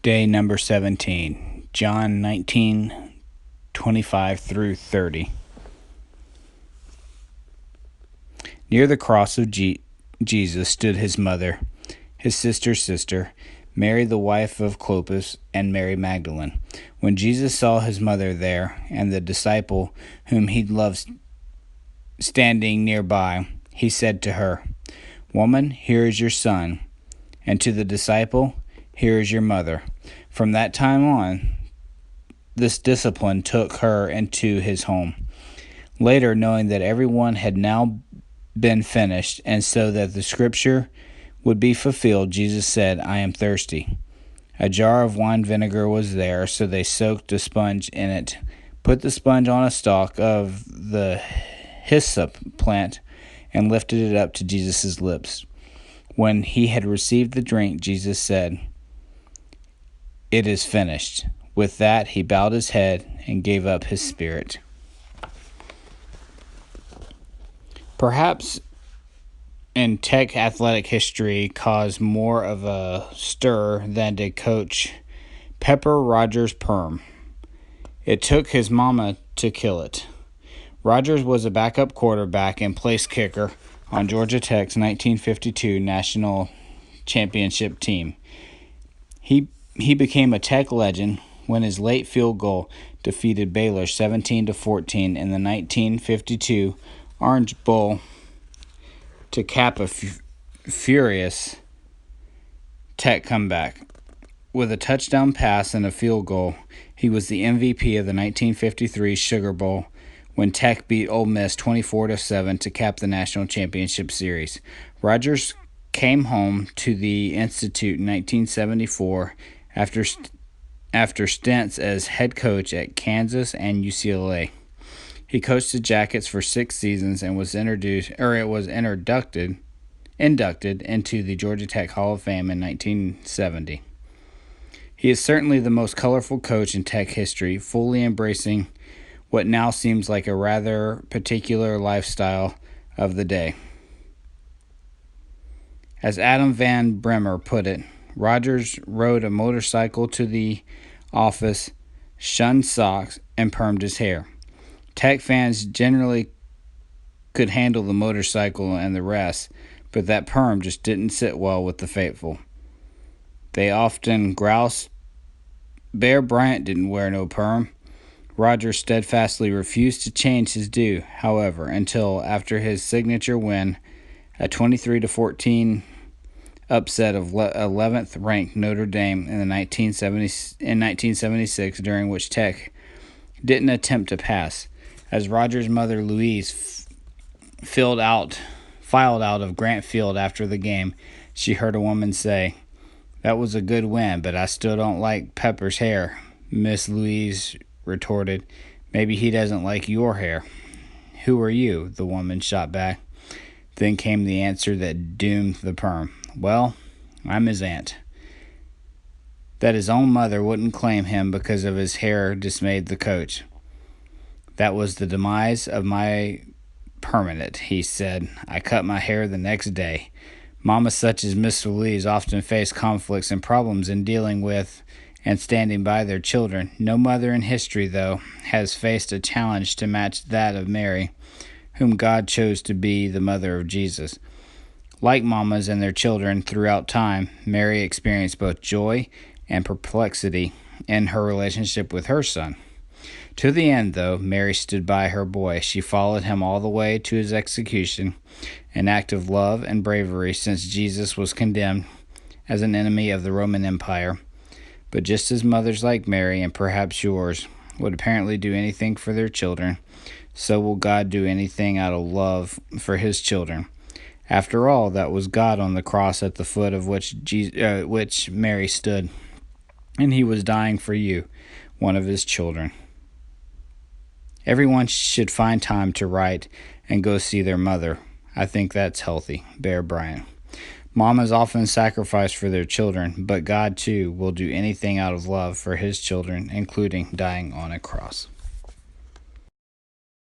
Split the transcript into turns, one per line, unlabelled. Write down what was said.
Day number 17, John 19:25 through 30. Near the cross of Jesus stood his mother, his sister's sister, Mary the wife of Clopas, and Mary Magdalene. When Jesus saw his mother there, and the disciple whom he loved standing nearby, he said to her, "Woman, here is your son," and to the disciple, "Here is your mother." From that time on, this discipline took her into his home. Later, knowing that everyone had now been finished, and so that the scripture would be fulfilled, Jesus said, "I am thirsty." A jar of wine vinegar was there, so they soaked a sponge in it, put the sponge on a stalk of the hyssop plant, and lifted it up to Jesus' lips. When he had received the drink, Jesus said, "It is finished." With that, he bowed his head and gave up his spirit. Perhaps in Tech athletic history caused more of a stir than did Coach Pepper Rogers' perm. It took his mama to kill it. Rogers was a backup quarterback and place kicker on Georgia Tech's 1952 national championship team. He became a Tech legend when his late field goal defeated Baylor 17-14 in the 1952 Orange Bowl to cap a furious Tech comeback. With a touchdown pass and a field goal, he was the MVP of the 1953 Sugar Bowl when Tech beat Ole Miss 24-7 to cap the national championship series. Rogers came home to the Institute in 1974 after stints as head coach at Kansas and UCLA. He coached the Jackets for 6 seasons and was inducted into the Georgia Tech Hall of Fame in 1970. He is certainly the most colorful coach in Tech history, fully embracing what now seems like a rather particular lifestyle of the day. As Adam Van Bremer put it, Rogers rode a motorcycle to the office, shunned socks, and permed his hair. Tech fans generally could handle the motorcycle and the rest, but that perm just didn't sit well with the faithful. They often groused. Bear Bryant didn't wear no perm. Rogers steadfastly refused to change his do, however, until after his signature win, a 23-14 upset of 11th-ranked Notre Dame in 1976, during which Tech didn't attempt to pass. As Rogers' mother Louise filed out of Grant Field after the game, she heard a woman say, "That was a good win, but I still don't like Pepper's hair." Miss Louise retorted, "Maybe he doesn't like your hair." "Who are you?" the woman shot back. Then came the answer that doomed the perm. "Well, I'm his aunt." That his own mother wouldn't claim him because of his hair dismayed the coach. "That was the demise of my permanent," he said. "I cut my hair the next day." Mamas such as Miss Louise often face conflicts and problems in dealing with and standing by their children. No mother in history, though, has faced a challenge to match that of Mary, whom God chose to be the mother of Jesus. Like mamas and their children throughout time, Mary experienced both joy and perplexity in her relationship with her son. To the end, though, Mary stood by her boy. She followed him all the way to his execution, an act of love and bravery since Jesus was condemned as an enemy of the Roman Empire. But just as mothers like Mary, and perhaps yours, would apparently do anything for their children, so will God do anything out of love for his children. After all, that was God on the cross at the foot of which Mary stood, and he was dying for you, one of his children. Everyone should find time to write and go see their mother. I think that's healthy. Bear Bryant. Mamas often sacrifice for their children, but God, too, will do anything out of love for his children, including dying on a cross.